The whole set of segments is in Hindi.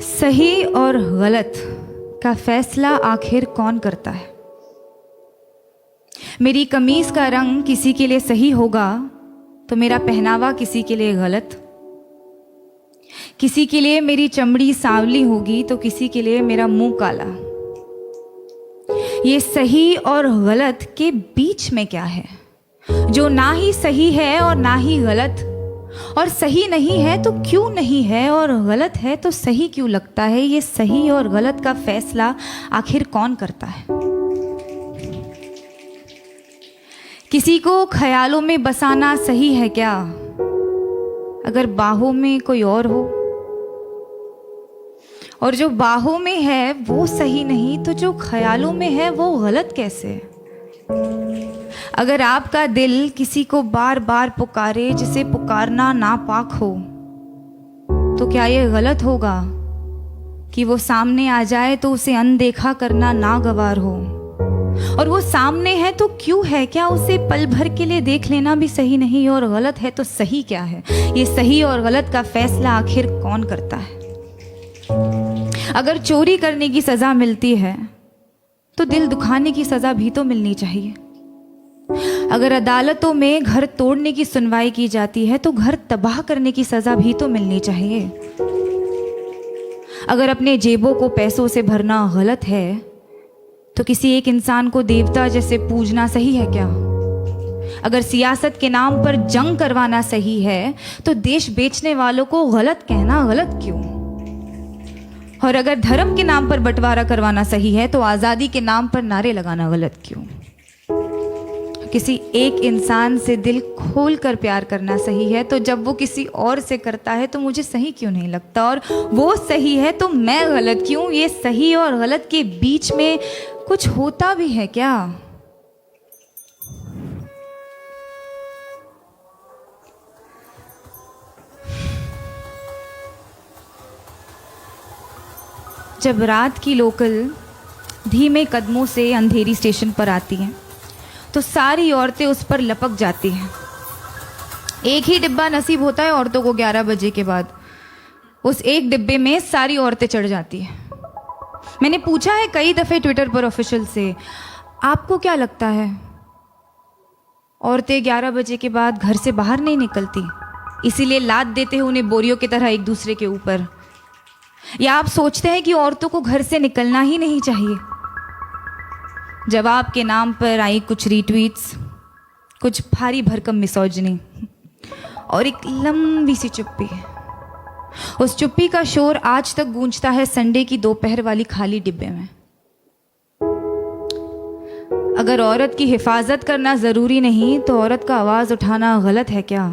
सही और गलत का फैसला आखिर कौन करता है? मेरी कमीज का रंग किसी के लिए सही होगा तो मेरा पहनावा किसी के लिए गलत। किसी के लिए मेरी चमड़ी सांवली होगी तो किसी के लिए मेरा मुंह काला। ये सही और गलत के बीच में क्या है, जो ना ही सही है और ना ही गलत, और सही नहीं है तो क्यों नहीं है, और गलत है तो सही क्यों लगता है? ये सही और गलत का फैसला आखिर कौन करता है? किसी को ख्यालों में बसाना सही है क्या, अगर बाहों में कोई और हो? और जो बाहों में है वो सही नहीं तो जो ख्यालों में है वो गलत कैसे? अगर आपका दिल किसी को बार बार पुकारे जिसे पुकारना नापाक हो, तो क्या ये गलत होगा कि वो सामने आ जाए तो उसे अनदेखा करना नागवार हो? और वो सामने है तो क्यों है? क्या उसे पल भर के लिए देख लेना भी सही नहीं? और गलत है तो सही क्या है? ये सही और गलत का फैसला आखिर कौन करता है? अगर चोरी करने की सजा मिलती है तो दिल दुखाने की सजा भी तो मिलनी चाहिए। अगर अदालतों में घर तोड़ने की सुनवाई की जाती है तो घर तबाह करने की सजा भी तो मिलनी चाहिए। अगर अपने जेबों को पैसों से भरना गलत है तो किसी एक इंसान को देवता जैसे पूजना सही है क्या? अगर सियासत के नाम पर जंग करवाना सही है तो देश बेचने वालों को गलत कहना गलत क्यों? और अगर धर्म के नाम पर बंटवारा करवाना सही है तो आज़ादी के नाम पर नारे लगाना गलत क्यों? किसी एक इंसान से दिल खोल कर प्यार करना सही है तो जब वो किसी और से करता है तो मुझे सही क्यों नहीं लगता? और वो सही है तो मैं गलत क्यों? ये सही और गलत के बीच में कुछ होता भी है क्या? जब रात की लोकल धीमे कदमों से अंधेरी स्टेशन पर आती है तो सारी औरतें उस पर लपक जाती हैं। एक ही डिब्बा नसीब होता है औरतों को 11 बजे के बाद। उस एक डिब्बे में सारी औरतें चढ़ जाती हैं। मैंने पूछा है कई दफ़े ट्विटर पर ऑफिशियल से, आपको क्या लगता है औरतें 11 बजे के बाद घर से बाहर नहीं निकलती, इसीलिए लाद देते हैं उन्हें बोरियों की तरह एक दूसरे के ऊपर? या आप सोचते हैं कि औरतों को घर से निकलना ही नहीं चाहिए? जवाब के नाम पर आई कुछ रीट्वीट्स, कुछ भारी भरकम मिसोजिनी और एक लंबी सी चुप्पी। उस चुप्पी का शोर आज तक गूंजता है संडे की दोपहर वाली खाली डिब्बे में। अगर औरत की हिफाजत करना जरूरी नहीं तो औरत का आवाज उठाना गलत है क्या?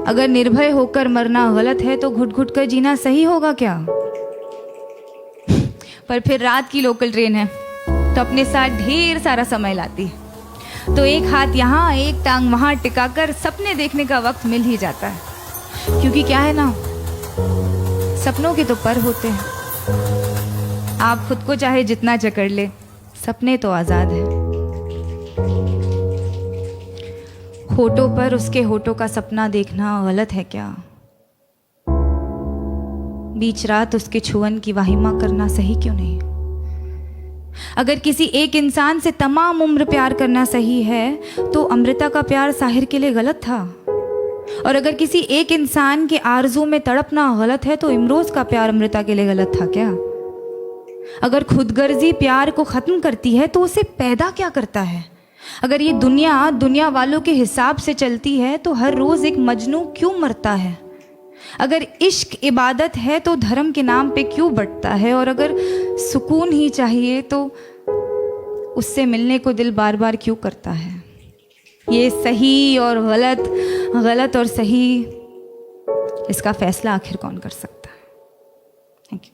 अगर निर्भय होकर मरना गलत है तो घुट घुट कर जीना सही होगा क्या? पर फिर रात की लोकल ट्रेन है तो अपने साथ ढेर सारा समय लाती है, तो एक हाथ यहाँ एक टांग वहां टिकाकर सपने देखने का वक्त मिल ही जाता है। क्योंकि क्या है ना, सपनों के तो पर होते हैं। आप खुद को चाहे जितना जकड़ ले, सपने तो आजाद है। होठों पर उसके होठों का सपना देखना गलत है क्या? बीच रात उसके छुअन की वाहिमा करना सही क्यों नहीं? अगर किसी एक इंसान से तमाम उम्र प्यार करना सही है तो अमृता का प्यार साहिर के लिए गलत था। और अगर किसी एक इंसान के आरज़ू में तड़पना गलत है तो इमरोज का प्यार अमृता के लिए गलत था क्या? अगर खुदगर्जी प्यार को ख़त्म करती है तो उसे पैदा क्या करता है? अगर ये दुनिया वालों के हिसाब से चलती है तो हर रोज़ एक मजनू क्यों मरता है? अगर इश्क इबादत है तो धर्म के नाम पे क्यों बंटता है? और अगर सुकून ही चाहिए तो उससे मिलने को दिल बार बार क्यों करता है? ये सही और गलत, गलत और सही, इसका फैसला आखिर कौन कर सकता है? Thank you.